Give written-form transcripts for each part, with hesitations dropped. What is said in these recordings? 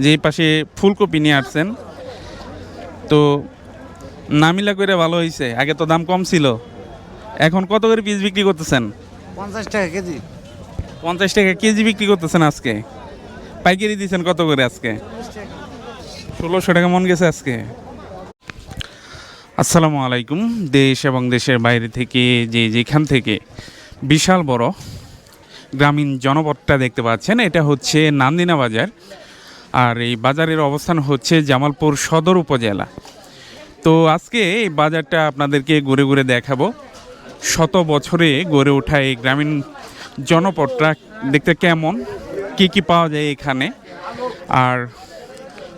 যে এই পাশে ফুলকপি নিয়ে আসছেন। তো নামিলা করে ভালো হয়েছে, আগে তো দাম কম ছিল। এখন কত করে পিস বিক্রি করতেছেন? 50 টাকা কেজি। 50 টাকা কেজি বিক্রি করতেছেন আজকে। পাইকারি দিচ্ছেন কত করে আজকে? 1600 টাকা মন গেছে আজকে। আসসালামু আলাইকুম। দেশ এবং দেশের বাইরে থেকে যেখান থেকে বিশাল বড় গ্রামীণ জনপদটা দেখতে পাচ্ছেন, এটা হচ্ছে নান্দিনা বাজার। আর এই বাজারের অবস্থান হচ্ছে জামালপুর সদর উপজেলা। তো আজকে এই বাজারটা আপনাদেরকে ঘুরে ঘুরে দেখাবো। শত বছরে গড়ে ওঠা এই গ্রামীণ জনপদটা দেখতে কেমন, কি পাওয়া যায় এখানে, আর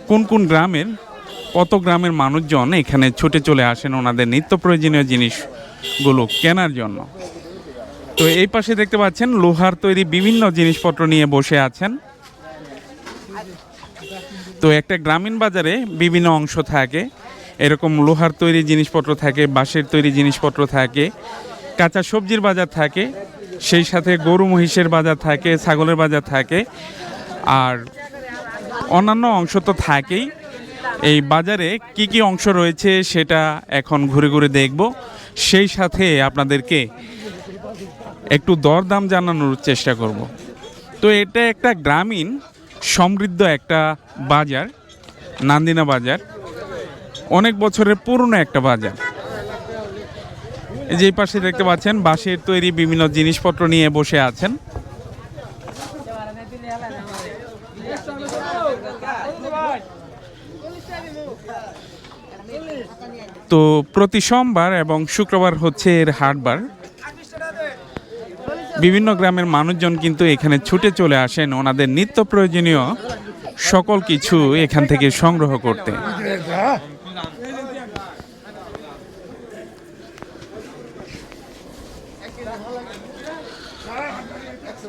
কোন কোন গ্রামের কত গ্রামের মানুষজন এখানে ছুটে চলে আসেন ওনাদের নিত্য প্রয়োজনীয় জিনিসগুলো কেনার জন্য। তো এই পাশে দেখতে পাচ্ছেন লোহার তৈরি বিভিন্ন জিনিসপত্র নিয়ে বসে আছেন। তো একটা গ্রামীণ বাজারে বিভিন্ন অংশ থাকে, এরকম লোহার তৈরি জিনিসপত্র থাকে, বাঁশের তৈরি জিনিসপত্র থাকে, কাঁচা সবজির বাজার থাকে, সেই সাথে গরু মহিষের বাজার থাকে, ছাগলের বাজার থাকে, আর অন্যান্য অংশ তো থাকেই। এই বাজারে কি কি অংশ রয়েছে সেটা এখন ঘুরে ঘুরে দেখব, সেই সাথে আপনাদেরকে একটু দরদাম জানানোর চেষ্টা করব। তো এটা একটা গ্রামীণ সমৃদ্ধ একটা বাজার, নান্দিনা বাজার, অনেক বছরের পুরনো একটা বাজার। এই যে পাশে দেখতে পাচ্ছেন বাঁশের তৈরি বিভিন্ন জিনিসপত্র নিয়ে বসে আছেন। তো প্রতি সোমবার এবং শুক্রবার হচ্ছে এর হাটবার। বিভিন্ন গ্রামের মানুষজন কিন্তু এখানে ছুটে চলে আসেন ওনাদের নিত্য প্রয়োজনীয় সকল কিছু এখান থেকে সংগ্রহ করতে।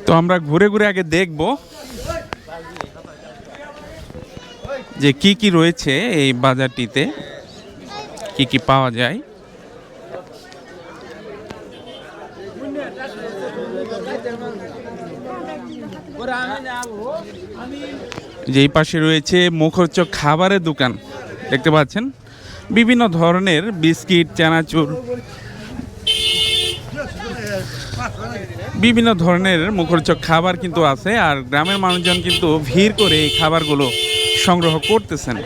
তো আমরা ঘুরে ঘুরে আগে দেখব যে কি কি রয়েছে এই বাজারটিতে, কি কি পাওয়া যায়। যেই পাশে রয়েছে মুখরোচক খাবারের দোকান দেখতে পাচ্ছেন, বিভিন্ন ধরনের বিস্কিট, চানাচুর, বিভিন্ন ধরনের মুখরোচক খাবার কিন্তু আছে। আর গ্রামের মানুষজন কিন্তু ভিড় করে এই খাবারগুলো সংগ্রহ করতেছেন।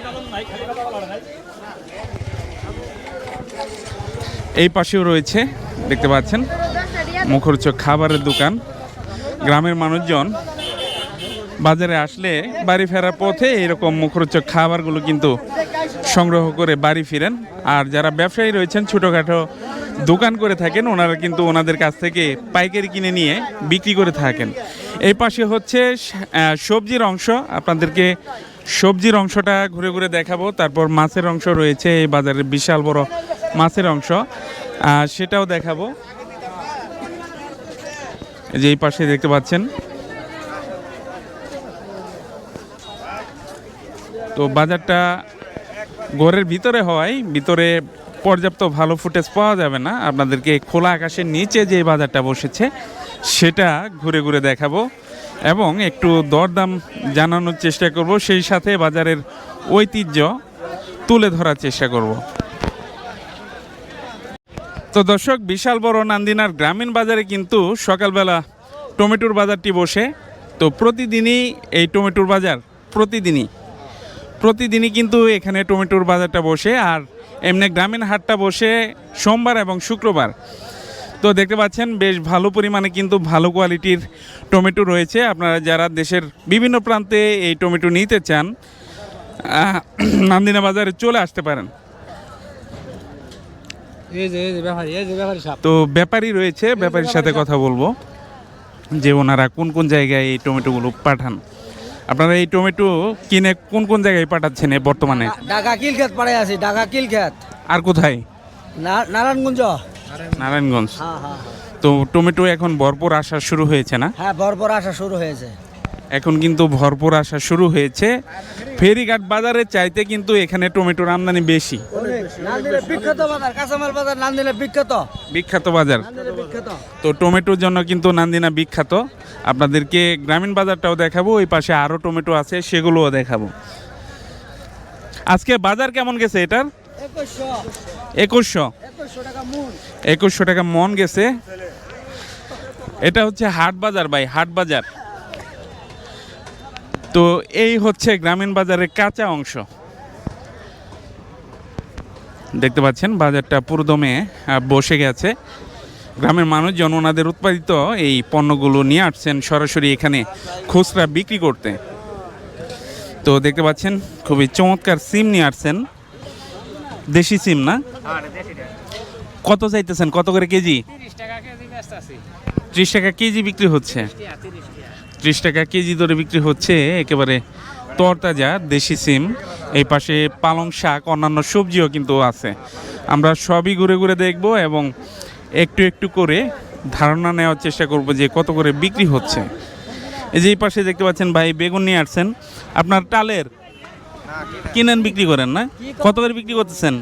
এই পাশেও রয়েছে দেখতে পাচ্ছেন মুখরোচক খাবারের দোকান। গ্রামের মানুষজন বাজারে আসলে বাড়ি ফেরার পথে এরকম মুখরোচক খাবারগুলো কিন্তু সংগ্রহ করে বাড়ি ফিরেন। আর যারা ব্যবসায়ী রয়েছেন, ছোটোখাটো দোকান করে থাকেন, ওনারা কিন্তু ওনাদের কাছ থেকে পাইকারি কিনে নিয়ে বিক্রি করে থাকেন। এই পাশে হচ্ছে সবজির অংশ, আপনাদেরকে সবজির অংশটা ঘুরে ঘুরে দেখাবো। তারপর মাছের অংশ রয়েছে, এই বাজারের বিশাল বড় মাছের অংশ, সেটাও দেখাবো। যে এই পাশে দেখতে পাচ্ছেন। তো বাজারটা ঘরের ভিতরে হওয়ায় ভিতরে পর্যাপ্ত ভালো ফুটেজ পাওয়া যাবে না, আপনাদেরকে খোলা আকাশের নিচে যে বাজারটা বসেছে সেটা ঘুরে ঘুরে দেখাবো এবং একটু দরদাম জানানোর চেষ্টা করব, সেই সাথে বাজারের ঐতিহ্য তুলে ধরার চেষ্টা করব। তো দর্শক, বিশাল বড় নান্দিনার গ্রামীণ বাজারে কিন্তু সকালবেলা টমেটোর বাজারটি বসে। তো প্রতিদিনই এই টমেটোর বাজার প্রতিদিনই কিন্তু এখানে টমেটোর বাজারটা বসে। আর এমনি গ্রামীণ হাটটা বসে সোমবার এবং শুক্রবার। তো দেখতে পাচ্ছেন বেশ ভালো পরিমাণে কিন্তু ভালো কোয়ালিটির টমেটো রয়েছে। আপনারা যারা দেশের বিভিন্ন প্রান্তে এই টমেটো নিতে চান, নান্দিনা বাজারে চলে আসতে পারেন। তো ব্যাপারী রয়েছে, ব্যাপারীর সাথে কথা বলবো যে ওনারা কোন কোন জায়গায় এই টমেটোগুলো পাঠান। আপনারা এই টমেটো কিনে কোন কোন জায়গায় পাঠাচ্ছেন বর্তমানে? ঢাকা কিলক্ষেত পাড়ায় আছি, ঢাকা কিলক্ষেত। আর কোথায়? নারায়ণগঞ্জ। নারায়ণগঞ্জ। হ্যাঁ হ্যাঁ। তো টমেটো এখন ভরপুর আসা শুরু হয়েছে না? হ্যাঁ, ভরপুর আসা শুরু হয়েছে। এখন কিন্তু ভরপুর আসা শুরু হয়েছে। ফেরিঘাট বাজারের চাইতে কিন্তু এখানে টমেটোর আমদানি বেশি। নান্দিনের বিখ্যাত বাজার, কাঁচামাল বাজার নান্দিনের বিখ্যাত। বিখ্যাত বাজার। নান্দিনের বিখ্যাত। তো টমেটোর জন্য কিন্তু নান্দিনা বিখ্যাত। আপনাদেরকে গ্রামীণ বাজারটাও দেখাবো, ওই পাশে আরও টমেটো আছে সেগুলোও দেখাবো। আজকে বাজার কেমন গেছে এটার? 2100 টাকা মন। 2100 টাকা মন গেছে। এটা হচ্ছে হাট বাজার ভাই, হাট বাজার। তো এই হচ্ছে গ্রামীণ বাজারের কাঁচা অংশ। দেখতে পাচ্ছেন বাজারটা পুরোদমে বসে গেছে। গ্রামের মানুষজন ওনাদের উৎপাদিত এই পণ্যগুলো নিয়ে আসছেন সরাসরি এখানে খুচরা বিক্রি করতে। তো দেখতে পাচ্ছেন খুবই চমৎকার সিম নিয়ে আসছেন, দেশি সিম না? কত চাইতেছেন, কত করে কেজি? 30 টাকা কেজি বিক্রি হচ্ছে। 30 টাকা কেজি ধরে বিক্রি হচ্ছে একেবারে তরতাজা দেশি সিম। এই পাশে পালং শাক, অন্যান্য সবজিও কিন্তু আছে। আমরা সবই ঘুরে ঘুরে দেখব এবং একটু একটু করে ধারণা নেওয়ার চেষ্টা করব যে কত করে বিক্রি হচ্ছে। এই যে এই পাশে দেখতে পাচ্ছেন ভাই বেগুন নিয়ে আসছেন। আপনার টালের কিনেন বিক্রি করেন না? কত করে বিক্রি করতেছেন?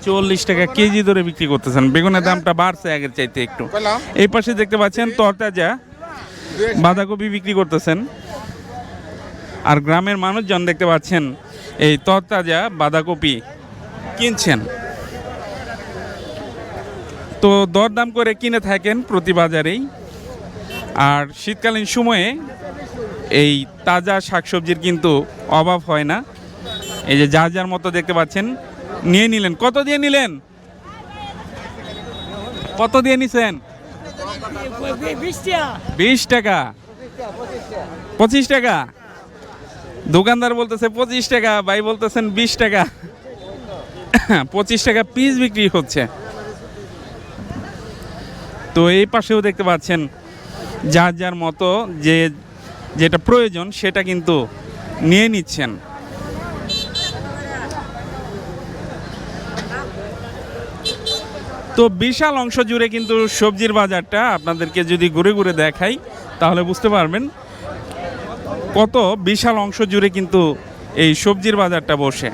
40 টাকা কেজি ধরে বিক্রি করতেছেন। বেগুনের দামটা বাড়ছে আগের চাইতে একটু। এই পাশে দেখতে পাচ্ছেন তরতাজা বাঁধাকপি বিক্রি করতেছেন। আর গ্রামের মানুষজন দেখতে পাচ্ছেন এই তরতাজা বাঁধাকপি কিনছেন। তো দরদাম করে কিনে থাকেন প্রতি বাজারেই। আর শীতকালীন সময়ে এই তাজা শাকসবজির কিন্তু অভাব হয় না। এই যে যার যার মতো দেখতে পাচ্ছেন নিয়ে নিলেন। কত দিয়ে নিলেন? কত দিয়ে নিছেন? 20 টাকা। 25 টাকা। দোকানদার বলতেছে 25 টাকা, ভাই বলতেছেন 20 টাকা। 25 টাকা পিস বিক্রি হচ্ছে। তো এই পাশেও দেখতে পাচ্ছেন যার যার মতো যেটা প্রয়োজন সেটা কিন্তু নিয়ে নিচ্ছেন। তো বিশাল অংশ জুড়ে কিন্তু সবজির বাজারটা আপনাদেরকে যদি ঘুরে ঘুরে দেখাই তাহলে বুঝতে পারবেন কত বিশাল অংশ জুড়ে কিন্তু এই সবজির বাজারটা বসে।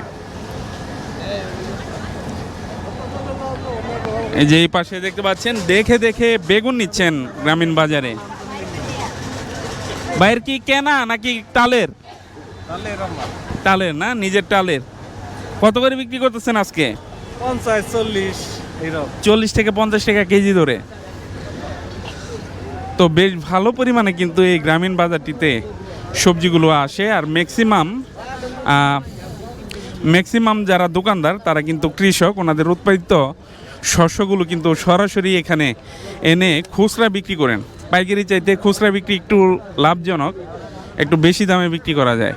এই যে এই পাশে দেখতে পাচ্ছেন দেখে দেখে বেগুন নিচ্ছেন গ্রামীণ বাজারে। বাইরের কি কেনা নাকি টালের? টালের না, নিজের টালের। কত করে বিক্রি করতেছেন আজকে? 50, 40 এরকম। 40 থেকে 50 টাকা কেজি ধরে। তো বেশ ভালো পরিমাণে কিন্তু এই গ্রামীণ বাজারটিতে সবজিগুলো আসে। আর ম্যাক্সিমাম যারা দোকানদার তারা কিন্তু কৃষক, ওনাদের উৎপাদিত শস্যগুলো কিন্তু সরাসরি এখানে এনে খুচরা বিক্রি করেন। পাইকারি চাইতে খুচরা বিক্রি একটু লাভজনক, একটু বেশি দামে বিক্রি করা যায়।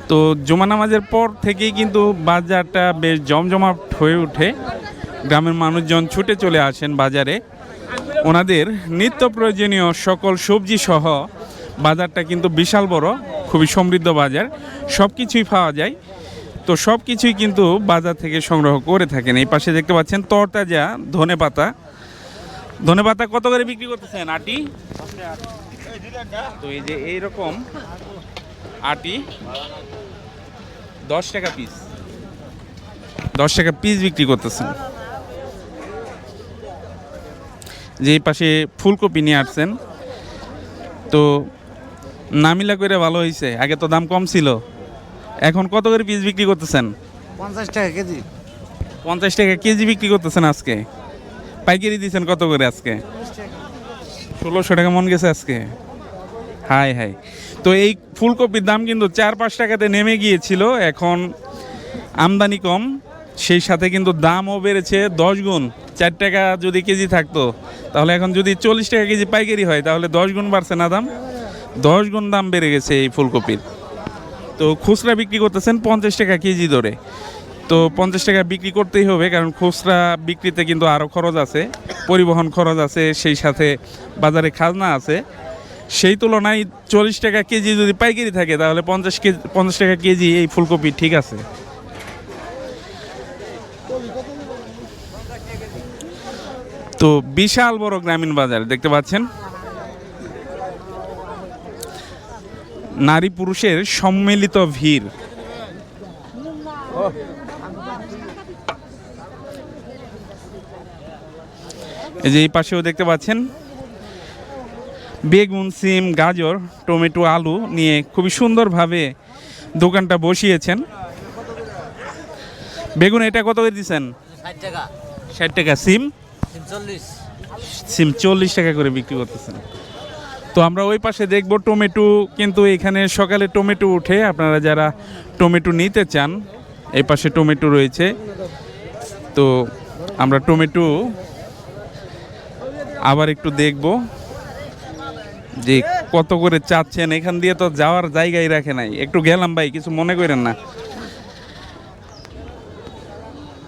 তো জুমা নামাজের পর থেকেই কিন্তু বাজারটা বেশ জমজমাট হয়ে ওঠে। গ্রামের মানুষজন ছুটে চলে আসেন বাজারে। ওনাদের নিত্য প্রয়োজনীয় সকল সবজি সহ বাজারটা কিন্তু বিশাল বড়, খুবই সমৃদ্ধ বাজার, সব কিছুই পাওয়া যায়। তো সব কিছুই কিন্তু বাজার থেকে সংগ্রহ করে থাকেন। এই পাশে দেখতে পাচ্ছেন তরতাজা ধনেপাতা। ধনেপাতা কত করে বিক্রি করতেছেন আটি? তো এই যে এইরকম আটি 10 টাকা পিস। 10 টাকা পিস বিক্রি করতেছেন। যে এই পাশে ফুলকপি নিয়ে আসছেন। তো নামিলা করে ভালো হয়েছে, আগে তো দাম কম ছিল। এখন কত করে পিস বিক্রি করতেছেন? 50 টাকা কেজি। 50 টাকা কেজি বিক্রি করতেছেন আজকে। পাইকারি দিচ্ছেন কত করে আজকে? 1600 টাকা মন গেছে আজকে। High high. তো এই ফুলকপির দাম কিন্তু 4-5 টাকাতে নেমে গিয়েছিল, এখন আমদানি কম, সেই সাথে কিন্তু দামও বেড়েছে 10 গুণ। 4 টাকা যদি কেজি থাকতো তাহলে এখন যদি 40 টাকা কেজি পাইকারি হয় তাহলে 10 গুণ বাড়ছে না দাম? 10 গুণ দাম বেড়ে গেছে এই ফুলকপির। তো খুচরা বিক্রি করতেছেন 50 টাকা কেজি ধরে। তো 50 টাকা বিক্রি করতেই হবে, কারণ খুচরা বিক্রিতে কিন্তু আরও খরচ আছে, পরিবহন খরচ আছে, সেই সাথে বাজারে খাজনা আছে। সেই তুলনায় 40 টাকা কেজি যদি পাইকারি থাকে তাহলে 50 টাকা কেজি এই ফুলকপি ঠিক আছে। তো বিশাল বড় গ্রামীণ বাজার দেখতে পাচ্ছেন, নারী পুরুষের সম্মিলিত ভিড়। এই যে এই পাশেও দেখতে পাচ্ছেন বেগুন, সিম, গাজর, টমেটো, আলু নিয়ে খুবই সুন্দরভাবে দোকানটা বসিয়েছেন। বেগুন এটা কত করে দিচ্ছেন? 60 টাকা 60 টাকা। সিম 40 সিম 40 টাকা করে বিক্রি করতেছেন। তো আমরা ওই পাশে দেখব টমেটো, কিন্তু এখানে সকালে টমেটো উঠে, আপনারা যারা টমেটো নিতে চান এই পাশে টমেটো রয়েছে। তো আমরা টমেটো আবার একটু দেখব যে কত করে চাচ্ছেন। এখান দিয়ে তো যাওয়ার জায়গায় রাখে নাই, একটু গেলাম ভাই, কিছু মনে করেন না।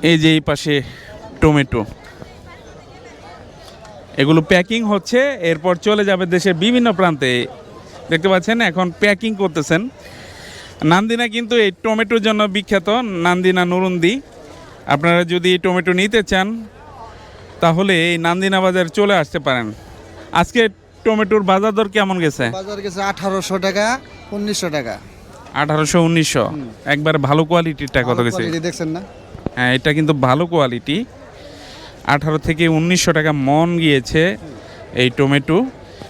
এই যে এই পাশে টমেটো, এগুলো প্যাকিং হচ্ছে, এরপর চলে যাবে দেশের বিভিন্ন প্রান্তে। দেখতে পাচ্ছেন এখন প্যাকিং করতেছেন। নান্দিনা কিন্তু এই টমেটোর জন্য বিখ্যাত, নান্দিনা নুরুন্দি। আপনারা যদি টমেটো নিতে চান তাহলে এই নান্দিনা বাজার চলে আসতে পারেন। আজকে টমেটোর বাজার দর কেমন গেছে? বাজার গেছে 1800 টাকা 1900 টাকা। 1800-1900। একবার ভালো কোয়ালিটিরটা কত গেছে? কোয়ালিটি দেখছেন না? হ্যাঁ, এটা কিন্তু ভালো কোয়ালিটি। 18 থেকে 1900 টাকা মন গিয়েছে এই টমেটো।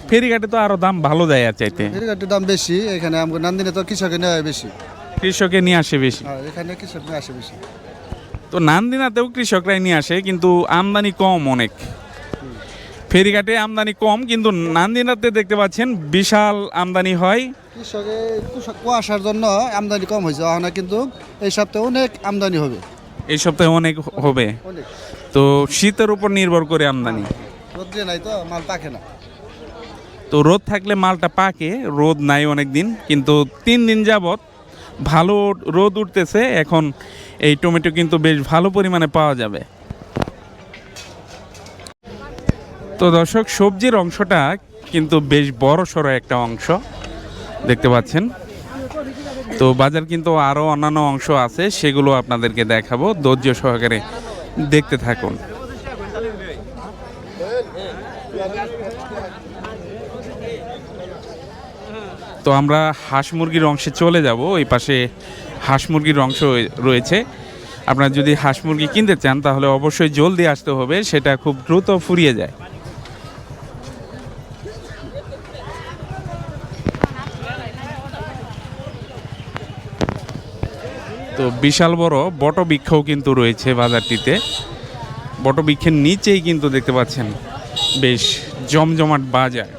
ফেরিঘাটে তো আরো দাম ভালো যায় আর চাইতে, ফেরিঘাটের দাম বেশি, এখানে আমাদের নান্দিনে তো কৃষকে নেওয়া বেশি, কৃষকে নিয়ে আসে বেশি। আর এখানে কৃষক নিয়ে আসে বেশি। তো নান্দিনাতেও কৃষকরাই নিয়ে আসে, কিন্তু আমদানি কম অনেক। ফেরিঘাটে আমদানি কম, কিন্তু নান্দিনাতে দেখতে পাচ্ছেন বিশাল আমদানি হয়। কৃষকে কুয়াশার জন্য আমদানি কম হয়েছে, এখন কিন্তু এই সপ্তাহে অনেক আমদানি হবে। এই সপ্তাহে অনেক হবে, অনেক তো শীতের উপর নির্ভর করে আমদানি। রোদ্রে নাই তো মাল পাকে না। তো রোদ থাকলে মালটা পাকে, রোদ নাই অনেক দিন, কিন্তু 3 দিন যাবত ভালো রোদ উঠতেছে। এখন এই টমেটো কিন্তু বেশ ভালো পরিমাণে পাওয়া যাবে। তো দর্শক, সবজির অংশটা কিন্তু বেশ বড় সড়ো একটা অংশ দেখতে পাচ্ছেন। তো বাজার কিন্তু আরও অন্যান্য অংশ আছে, সেগুলো আপনাদেরকে দেখাবো, ধৈর্য সহকারে দেখতে থাকুন। তো আমরা হাঁস মুরগির অংশে চলে যাব। ওই পাশে হাঁস মুরগির অংশ রয়েছে। আপনারা যদি হাঁস মুরগি কিনতে চান তাহলে অবশ্যই জলদি আসতে হবে, সেটা খুব দ্রুত ফুরিয়ে যায়। তো বিশাল বড় বটবৃক্ষও কিন্তু রয়েছে বাজারটিতে। বটবৃক্ষের নিচেই কিন্তু দেখতে পাচ্ছেন বেশ জমজমাট বাজার।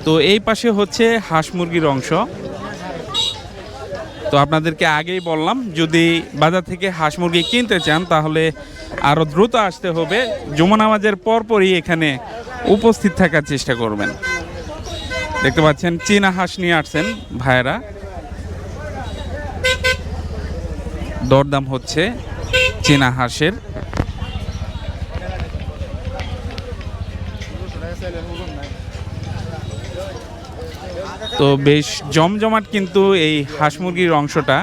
তো এই পাশে হচ্ছে হাঁস মুরগির অংশ। তো আপনাদেরকে আগেই বললাম, যদি বাজার থেকে হাঁস মুরগি কিনতে চান তাহলে আরও দ্রুত আসতে হবে। জুমা নামাজের পরপরই এখানে উপস্থিত থাকার চেষ্টা করবেন। দেখতে পাচ্ছেন চীনা হাঁস নিয়ে আসছেন ভাইয়েরা, দরদাম হচ্ছে চীনা হাঁসের। তো বেশ জমজমাট কিন্তু এই হাঁস মুরগির অংশটা।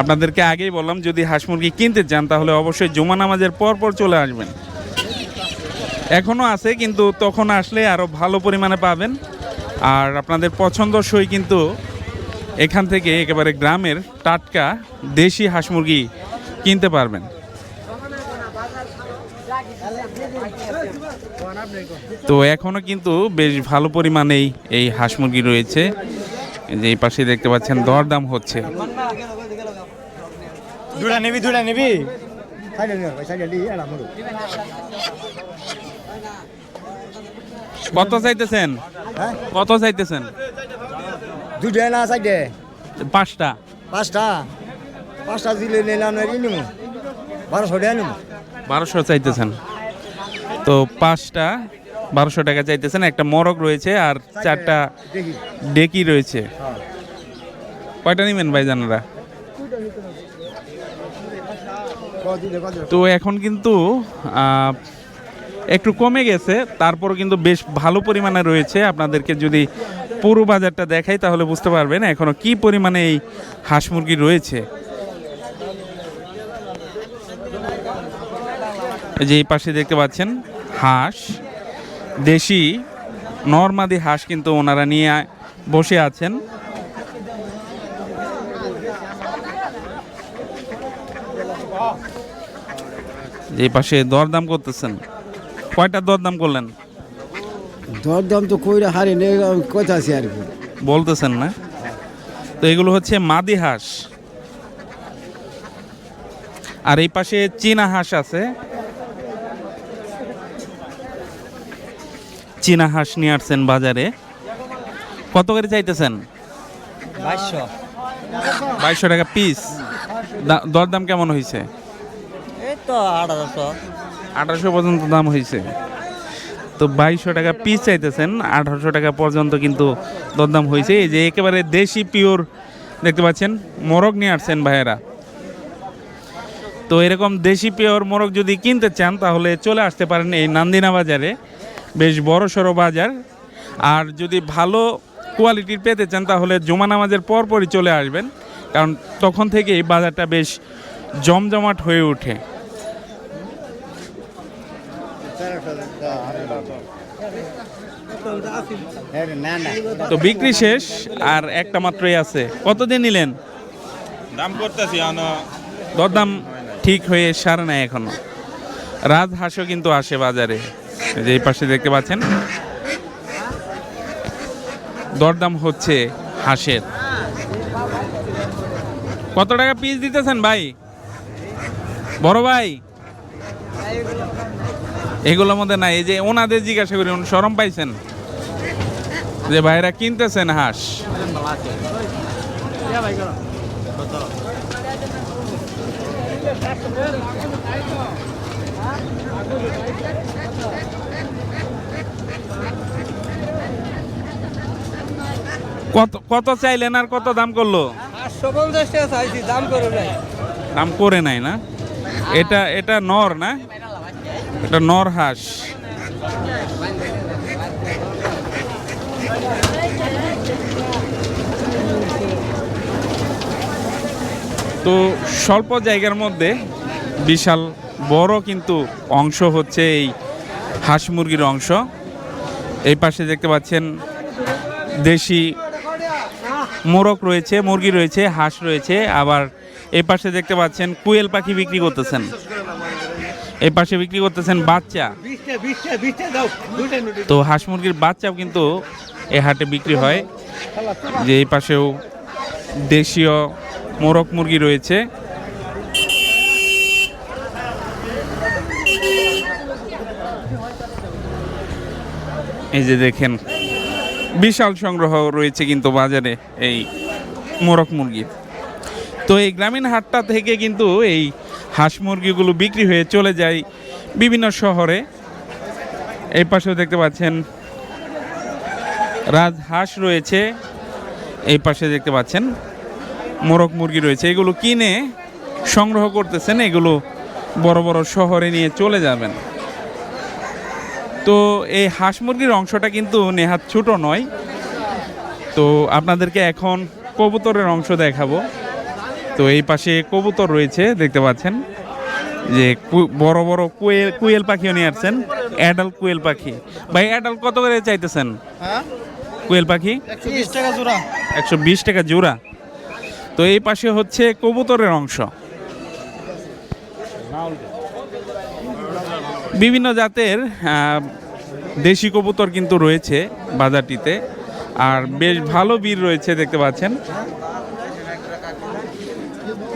আপনাদেরকে আগেই বললাম, যদি হাঁস মুরগি কিনতে চান তাহলে অবশ্যই জুমা নামাজের পর চলে আসবেন। এখনও আছে, কিন্তু তখন আসলে আরও ভালো পরিমাণে পাবেন। আর আপনাদের পছন্দসই কিন্তু এখান থেকে একেবারে গ্রামের টাটকা দেশি হাঁস মুরগি কিনতে পারবেন। তো এখনো কিন্তু বেশ ভালো পরিমাণেই এই হাঁস মুরগি রয়েছে। যে এই পাশে দেখতে পাচ্ছেন দরদাম হচ্ছে। দুটা নিবি কত চাইতেছেন? কত চাইতেছেন? দুটা না চাইতে পাঁচটা। পাঁচটা দিলে নিলাম নিমু 1200 টাকা নিমু। 1200 চাইতেছেন। তো পাঁচটা 1200 টাকা চাইতেছেন। একটা মোরগ রয়েছে আর 4টা ডেকি রয়েছে। কয়টা নেবেন ভাইজানরা? তো এখন কিন্তু একটু কমে গেছে, তারপরও কিন্তু বেশ ভালো পরিমাণে রয়েছে। আপনাদেরকে যদি পুরো বাজারটা দেখাই তাহলে বুঝতে পারবেন এখনো কি পরিমাণে এই হাঁস মুরগি রয়েছে। এই যে এই পাশে দেখতে পাচ্ছেন হাঁস, দেশি নরমাদি হাঁস কিন্তু ওনারা নিয়ে বসে আছেন। এই পাশে দরদাম করতেছেন, কয়টা দরদাম করলেন? দরদাম তো কইরা হারি নেই, কথা আছে আর কি। বলতেছেন না? তো এগুলো হচ্ছে মাদি হাঁস। আর এই পাশে চীনা হাঁস আছে, চীনা হাঁস নিয়ে আসছেন বাজারে। কত করে চাইতেছেন? 2200 টাকা পিস। দরদাম কেমন হয়েছে? এই তো 1800 পর্যন্ত দাম হয়েছে। তো 2200 টাকা পিস চাইতেছেন, 1800 টাকা পর্যন্ত কিন্তু দরদাম হয়েছে। এই যে একেবারে দেশি পিওর দেখতে পাচ্ছেন মোরগ নিয়ে আসছেন ভাইয়েরা। তো এরকম দেশি পিওর মোরগ যদি কিনতে চান তাহলে চলে আসতে পারেন এই নান্দিনা বাজারে, বেশ বড় সড়ো বাজার। আর যদি ভালো কোয়ালিটির পেতে চান তাহলে জুমা নামাজের পরপরই চলে আসবেন, কারণ তখন থেকে এই বাজারটা বেশ জমজমাট হয়ে ওঠে। তো বিক্রি শেষ, আর একটা মাত্রই আছে। কতদিন নিলেন? দাম করতেছি দরদাম ঠিক হয়ে সারে নাই এখনো। রাজহাঁসও কিন্তু আসে বাজারে, এই যে এই পাশে দেখতে পাচ্ছেন দরদাম হচ্ছে হাঁসের। কত টাকা পিস দিতেছেন ভাই? বড় ভাই এগুলোর মধ্যে নাই, এই যে ওনাদের জিজ্ঞাসা করি, শরম পাইছেন যে ভাইরা কিনতেছেন হাঁস? কত কত চাইলেন আর কত দাম করলো? 850 টাকা চাইছি, দাম করে নাই। দাম করে নাই না? এটা এটা নর না? এটা নর হাঁস। তো স্বল্প জায়গার মধ্যে বিশাল বড় কিন্তু অংশ হচ্ছে এই হাঁস মুরগির অংশ। এই পাশে দেখতে পাচ্ছেন দেশি মোরগ রয়েছে, মুরগি রয়েছে, হাঁস রয়েছে। আবার এই পাশে দেখতে পাচ্ছেন কুয়েল পাখি বিক্রি করতেছেন, এই পাশে বিক্রি করতেছেন বাচ্চা। তো হাঁস মুরগির বাচ্চাও কিন্তু এই হাটে বিক্রি হয়। যে এই পাশেও দেশীয় মোরগ মুরগি রয়েছে। এই যে দেখেন বিশাল সংগ্রহ রয়েছে কিন্তু বাজারে এই মোরগ মুরগির। তো এই গ্রামীণ হাটটা থেকে কিন্তু এই হাঁস মুরগিগুলো বিক্রি হয়ে চলে যায় বিভিন্ন শহরে। এই পাশেও দেখতে পাচ্ছেন রাজহাঁস রয়েছে, এই পাশে দেখতে পাচ্ছেন মোরগ মুরগি রয়েছে। এগুলো কিনে সংগ্রহ করতেছেন, এগুলো বড় বড় শহরে নিয়ে চলে যাবেন। তো এই হাঁস মুরগির অংশটা কিন্তু নেহাত ছোট নয়। তো আপনাদেরকে এখন কবুতরের অংশ দেখাবো। তো এই পাশে কবুতর রয়েছে দেখতে পাচ্ছেন, যে বড় বড় কুয়েল পাখিও নিয়ে আসছেন, অ্যাডাল্ট কুয়েল পাখি। ভাই অ্যাডাল্ট কত করে চাইতেছেন? কুয়েল পাখি 120 টাকা জোড়া। 120 টাকা জোড়া। তো এই পাশে হচ্ছে কবুতরের অংশ। বিভিন্ন জাতের দেশি কবুতর কিন্তু রয়েছে বাজারটিতে, আর বেশ ভালো ভিড় রয়েছে দেখতে পাচ্ছেন।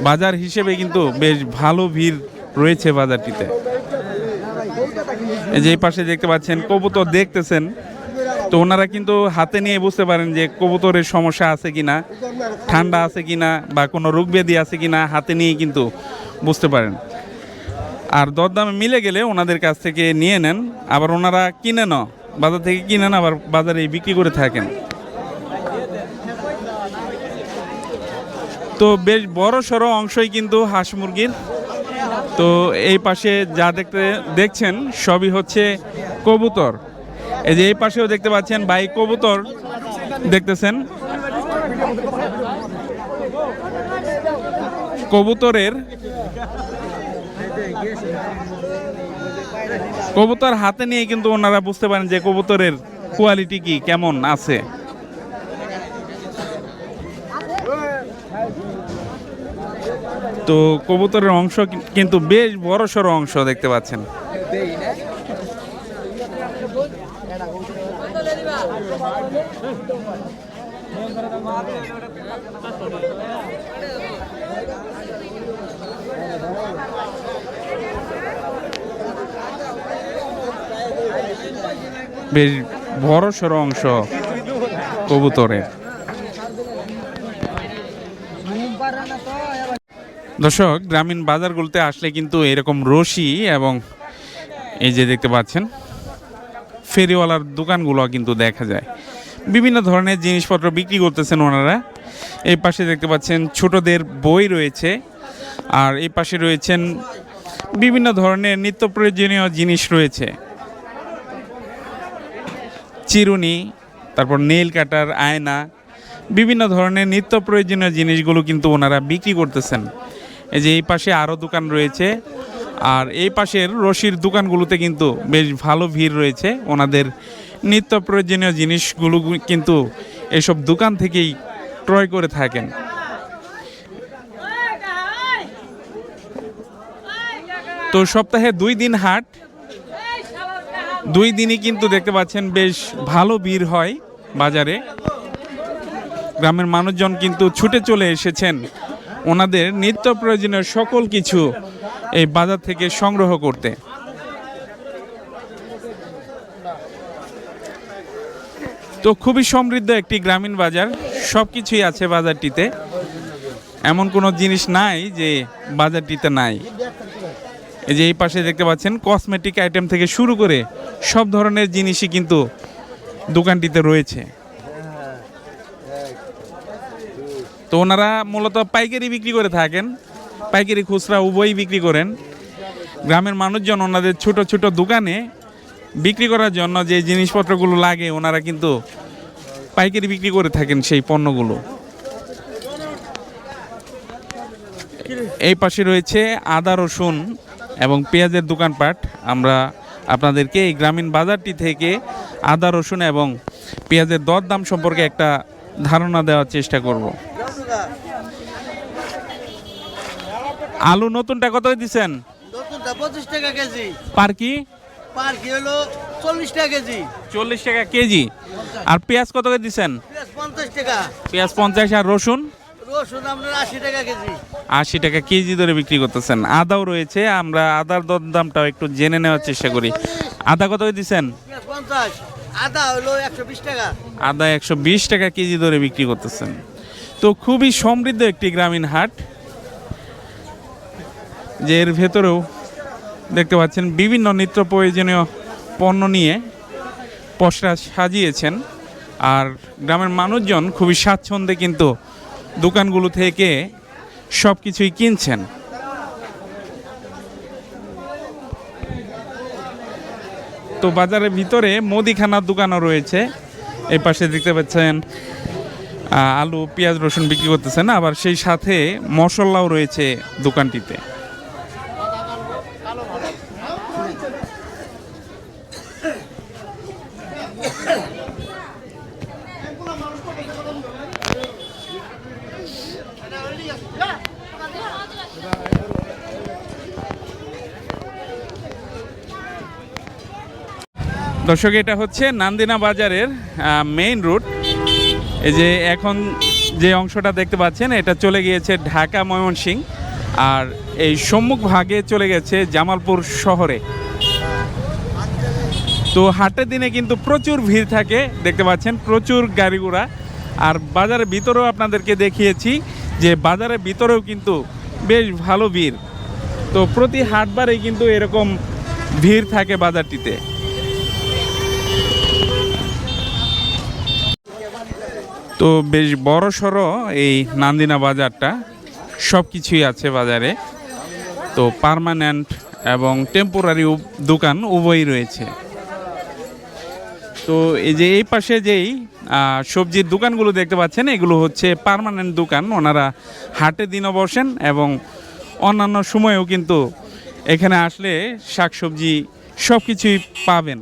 বাজার হিসেবে কিন্তু বেশ ভালো ভিড় রয়েছে বাজারটিতে। এই যে এই পাশে দেখতে পাচ্ছেন কবুতর দেখতেছেন, তো ওনারা কিন্তু হাতে নিয়ে বুঝতে পারেন যে কবুতরের সমস্যা আছে কিনা, ঠান্ডা আছে কিনা, বা কোনো রোগ ব্যাধি আছে কিনা, হাতে নিয়ে কিন্তু বুঝতে পারেন। আর দরদামে মিলে গেলে ওনাদের কাছ থেকে নিয়ে নেন, আবার ওনারা কিনে না, বাজার থেকে কিনে না, আবার বাজারে বিক্রি করে থাকেন। তো বেশ বড় সড়ো অংশই কিন্তু হাঁস মুরগির। তো এই পাশে যা দেখছেন সবই হচ্ছে কবুতর। এই যে এই পাশেও দেখতে পাচ্ছেন ভাই কবুতর দেখতেছেন। কবুতরের কবুতর হাতে নিয়ে কিন্তু ওনারা বুঝতে পারেন যে কবুতরের কোয়ালিটি কি কেমন আছে। তো কবুতরের অংশ কিন্তু বেশ বড়সড় অংশ দেখতে পাচ্ছেন। বেশ বড়সড় অংশ কবুতরের। দর্শক, গ্রামীণ বাজারগুলোতে আসলে কিন্তু এরকম রশি এবং এই যে দেখতে পাচ্ছেন ফেরিওয়ালার দোকানগুলো কিন্তু দেখা যায়। বিভিন্ন ধরনের জিনিসপত্র বিক্রি করতেছেন ওনারা। এই পাশে দেখতে পাচ্ছেন ছোটদের বই রয়েছে, আর এই পাশে রয়েছেন বিভিন্ন ধরনের নিত্য প্রয়োজনীয় জিনিস রয়েছে, চিরুনি, তারপর নেইল কাটার, আয়না, বিভিন্ন ধরনের নিত্য প্রয়োজনীয় জিনিসগুলো কিন্তু ওনারা বিক্রি করতেছেন। এই যে এই পাশে আরও দোকান রয়েছে, আর এই পাশের রশির দোকানগুলোতে কিন্তু বেশ ভালো ভিড় রয়েছে। ওনাদের নিত্য প্রয়োজনীয় জিনিসগুলো কিন্তু এসব দোকান থেকেই ক্রয় করে থাকেন। তো সপ্তাহে 2 দিন হাট, 2 দিনই কিন্তু দেখতে পাচ্ছেন বেশ ভালো ভিড় হয় বাজারে। গ্রামের মানুষজন কিন্তু ছুটে চলে এসেছেন ওনাদের নিত্য প্রয়োজনীয় সকল কিছু এই বাজার থেকে সংগ্রহ করতে। তো খুবই সমৃদ্ধ একটি গ্রামীণ বাজার, সব কিছুই আছে বাজারটিতে, এমন কোনো জিনিস নাই যে বাজারটিতে নাই। এই যে এই পাশে দেখতে পাচ্ছেন কসমেটিক আইটেম থেকে শুরু করে সব ধরনের জিনিসই কিন্তু দোকানটিতে রয়েছে। তো ওনারা মূলত পাইকারি বিক্রি করে থাকেন, পাইকারি খুচরা উভয়ই বিক্রি করেন। গ্রামের মানুষজন ওনাদের ছোট ছোট দোকানে বিক্রি করার জন্য যে জিনিসপত্রগুলো লাগে ওনারা কিন্তু পাইকারি বিক্রি করে থাকেন সেই পণ্যগুলো। এই পাশে রয়েছে আদা, রসুন এবং পেঁয়াজের দোকানপাট। আমরা আপনাদেরকে এই গ্রামীণ বাজারটি থেকে আদা, রসুন এবং পেঁয়াজের দরদাম সম্পর্কে একটা ধারণা দেওয়ার চেষ্টা করব। আলু নতুনটা কত দিচ্ছেন? নতুনটা 25 টাকা কেজি। পার কি? পার কি হলো 40 টাকা কেজি। 40 টাকা কেজি। আর পেঁয়াজ কত করে দিচ্ছেন? পেঁয়াজ 50 টাকা। পেঁয়াজ 50। আর রসুন? রসুন আপনার 80 টাকা কেজি। 80 টাকা কেজি ধরে বিক্রি করতেছেন। আদাও রয়েছে, আমরা আদার দরদামটাও একটু জেনে নেওয়ার চেষ্টা করি। আদা কত করে দিচ্ছেন? পেঁয়াজ 50। আদা হলো 120 টাকা। আদা 120 টাকা কেজি ধরে বিক্রি করতেছেন। তো খুবই সমৃদ্ধ একটি গ্রামীণ হাট, যে এর ভেতরেও দেখতে পাচ্ছেন বিভিন্ন নিত্য প্রয়োজনীয় পণ্য নিয়ে পসরা সাজিয়েছেন। আর গ্রামের মানুষজন খুবই স্বাচ্ছন্দ্যে কিন্তু দোকানগুলো থেকে সব কিছুই কিনছেন। তো বাজারের ভিতরে মুদিখানার দোকানও রয়েছে। এই পাশে দেখতে পাচ্ছেন আলু, পেঁয়াজ, রসুন বিক্রি করতেছেন, আবার সেই সাথে মশলাও রয়েছে দোকানটিতে। দর্শক, এটা হচ্ছে নান্দিনা বাজারের মেইন রুট। এই যে এখন যে অংশটা দেখতে পাচ্ছেন এটা চলে গিয়েছে ঢাকা, ময়মনসিংহ, আর এই সম্মুখ ভাগে চলে গেছে জামালপুর শহরে। তো হাটের দিনে কিন্তু প্রচুর ভিড় থাকে, দেখতে পাচ্ছেন প্রচুর গাড়ি ঘোড়া। আর বাজারের ভিতরেও আপনাদেরকে দেখিয়েছি যে বাজারের ভিতরেও কিন্তু বেশ ভালো ভিড়। তো প্রতি হাটবারেই কিন্তু এরকম ভিড় থাকে বাজারটিতে। তো বেশ বড় সড়ো এই নান্দিনা বাজারটা, সব কিছুই আছে বাজারে। তো পার্মানেন্ট এবং টেম্পোরারি দোকান উভয়ই রয়েছে। তো এই যে এই পাশে যেই সবজির দোকানগুলো দেখতে পাচ্ছেন এগুলো হচ্ছে পার্মানেন্ট দোকান। ওনারা হাটের দিনও বসেন এবং অন্যান্য সময়েও কিন্তু এখানে আসলে শাকসবজি সব কিছুই পাবেন।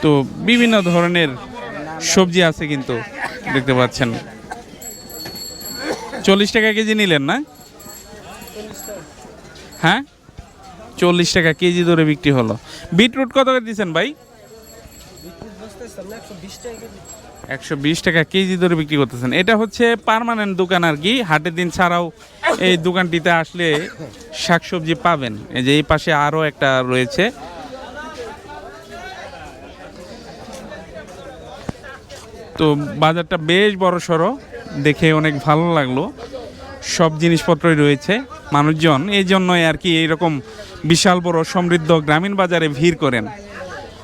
তো বিভিন্ন ধরনের সবজি আছে কিন্তু দেখতে পাচ্ছেন। 40 টাকা কেজি নিলেন না? হ্যাঁ, 40 টাকা কেজি ধরে বিক্রি হলো। বিটরুট কত করে দিচ্ছেন ভাই? 120 টাকা কেজি ধরে বিক্রি করতেছেন। এটা হচ্ছে পার্মানেন্ট দোকান আর কি, হাটের দিন ছাড়াও এই দোকানটিতে আসলে শাকসবজি পাবেন। এই যে এই পাশে আরও একটা রয়েছে। তো বাজারটা বেশ বড় সড়ো, দেখে অনেক ভালো লাগলো। সব জিনিসপত্রই রয়েছে, মানুষজন এই জন্যই আর কি এইরকম বিশাল বড় সমৃদ্ধ গ্রামীণ বাজারে ভিড় করেন।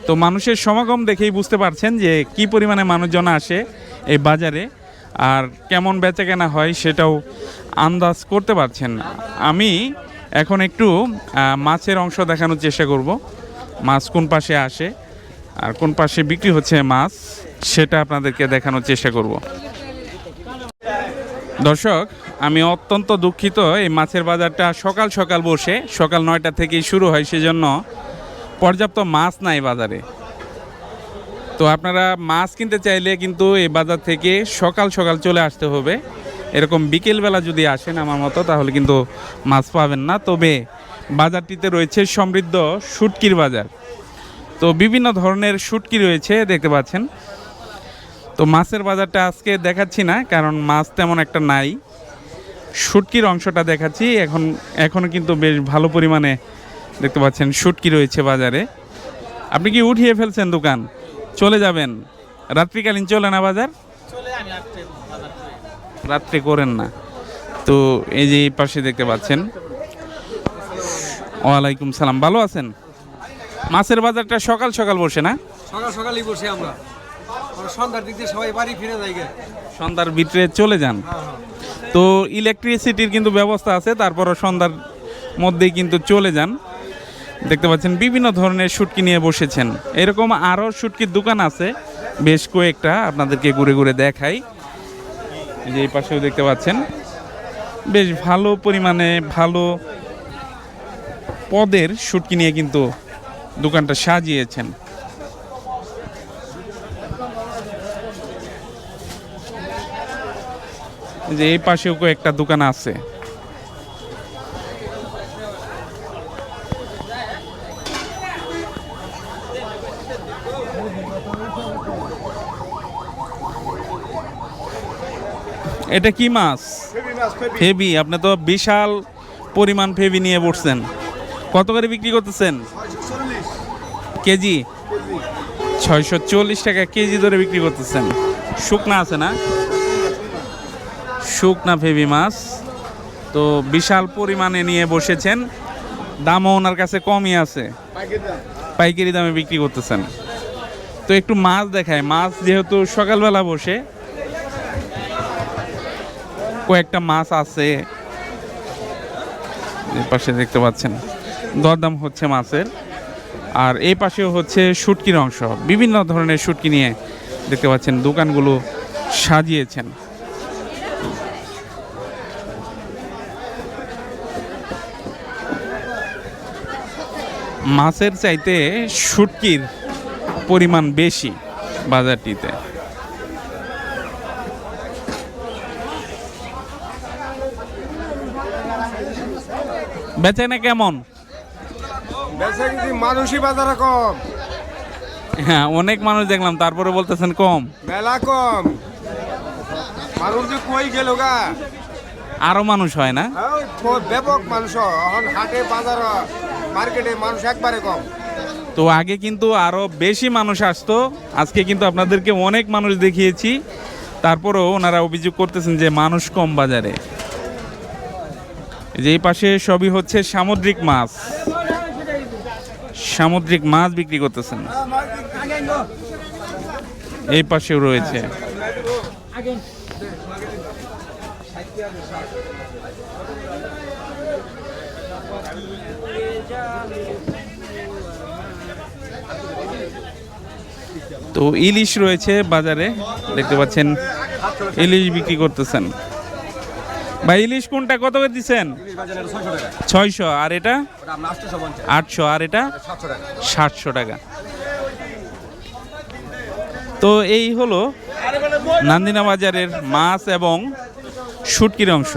তো মানুষের সমাগম দেখেই বুঝতে পারছেন যে কি পরিমাণে মানুষজন আসে এই বাজারে, আর কেমন বেচাকেনা হয় সেটাও আন্দাজ করতে পারছেন। আমি এখন একটু মাছের অংশ দেখানোর চেষ্টা করব, মাছ কোন পাশে আসে আর কোন পাশে বিক্রি হচ্ছে মাছ, সেটা আপনাদেরকে দেখানোর চেষ্টা করব। দর্শক, আমি অত্যন্ত দুঃখিত, এই মাছের বাজারটা সকাল সকাল বসে, সকাল 9টা থেকেই শুরু হয়, সেজন্য পর্যাপ্ত মাছ নাই বাজারে। তো আপনারা মাছ কিনতে চাইলে কিন্তু এই বাজার থেকে সকাল সকাল চলে আসতে হবে। এরকম বিকেলবেলা যদি আসেন আমার মতো, তাহলে কিন্তু মাছ পাবেন না। তবে বাজারটিতে রয়েছে সমৃদ্ধ শুটকির বাজার। তো বিভিন্ন ধরনের শুটকি রয়েছে দেখতে পাচ্ছেন। তো মাছের বাজারটা আজকে দেখাচ্ছি না, কারণ মাছ তেমন একটা নাই। শুটকির অংশটা দেখাচ্ছি। এখনও কিন্তু বেশ ভালো পরিমাণে দেখতে পাচ্ছেন শুটকি রয়েছে বাজারে। আপনি কি উঠিয়ে ফেলছেন দোকান, চলে যাবেন? রাত্রিকালীন চলে না বাজার? রাত্রে করেন না। তো এই যে এই পাশে দেখতে পাচ্ছেন। ওয়ালাইকুম সালাম, ভালো আছেন? মাছের বাজারটা সকাল সকাল বসে না? সকাল সকালই বসে আমরা, সন্ধ্যার দিক দিয়ে সবাই বাড়ি ফিরে যাই। সন্ধ্যার ভিতরে চলে যান? তো ইলেকট্রিসিটির কিন্তু ব্যবস্থা আছে, তারপরও সন্ধ্যার মধ্যেই কিন্তু চলে যান। দেখতে পাচ্ছেন বিভিন্ন ধরনের শুটকি নিয়ে বসেছেন। এরকম আরও শুটকির দোকান আছে বেশ কয়েকটা, আপনাদেরকে ঘুরে ঘুরে দেখাই। এই যে এই পাশেও দেখতে পাচ্ছেন বেশ ভালো পরিমাণে ভালো পদের শুটকি নিয়ে কিন্তু দোকানটা সাজিয়েছেন। যে এই পাশেও কয়েকটা দোকান আছে। এটা কি মাছ? ফেবি। আপনি তো বিশাল পরিমাণ ফেবি নিয়ে বসছেন। কত করে বিক্রি করতেছেন কেজি? 640 টাকা কেজি ধরে বিক্রি করতেছেন। শুকনা আছে না? শুকনা ফেবি মাছ। তো বিশাল পরিমাণে নিয়ে বসেছেন, দামও ওনার কাছে কমই আছে, পাইকারি দামে বিক্রি করতেছেন। তো একটু মাছ দেখায়, মাছ যেহেতু সকালবেলা বসে, কয়েকটা মাছ আছে এই পাশে দেখতে পাচ্ছেন, দরদাম হচ্ছে মাছের। আর এই পাশেও হচ্ছে শুটকির অংশ, বিভিন্ন ধরনের শুটকি নিয়ে দেখতে পাচ্ছেন দোকানগুলো সাজিয়েছেন। মাছের চাইতে শুটকির পরিমাণ বেশি বাজারটিতে। বেচেনা কেমন? মানুষই বাজারে কম। হ্যাঁ, অনেক মানুষ দেখলাম, তারপরে বলতেছেন কম। মেলা কম, মানুষ যে কই গেল গা। আরো মানুষ হয় না? ব্যাপক মানুষ এখন হাটে বাজার মার্কেটে মানুষ একবারে কম। তো আগে কিন্তু আরো বেশি মানুষ আসতো, আজকে কিন্তু আপনাদেরকে অনেক মানুষ দেখিয়েছি, তারপরেও ওনারা অভিযোগ করতেছেন যে মানুষ কম বাজারে। যে এই পাশে সবই হচ্ছে সামুদ্রিক মাছ, সামুদ্রিক মাছ বিক্রি করতেছেন। এই পাশেও রয়েছে। তো ইলিশ রয়েছে বাজারে, দেখতে পাচ্ছেন ইলিশ বিক্রি করতেছেন। ভাই ইলিশ কোনটা কত করে দিচ্ছেন? 600। আর এটা 800। আর এটা 700 টাকা। তো এই হলো নান্দিনা বাজারের মাছ এবং শুটকির অংশ।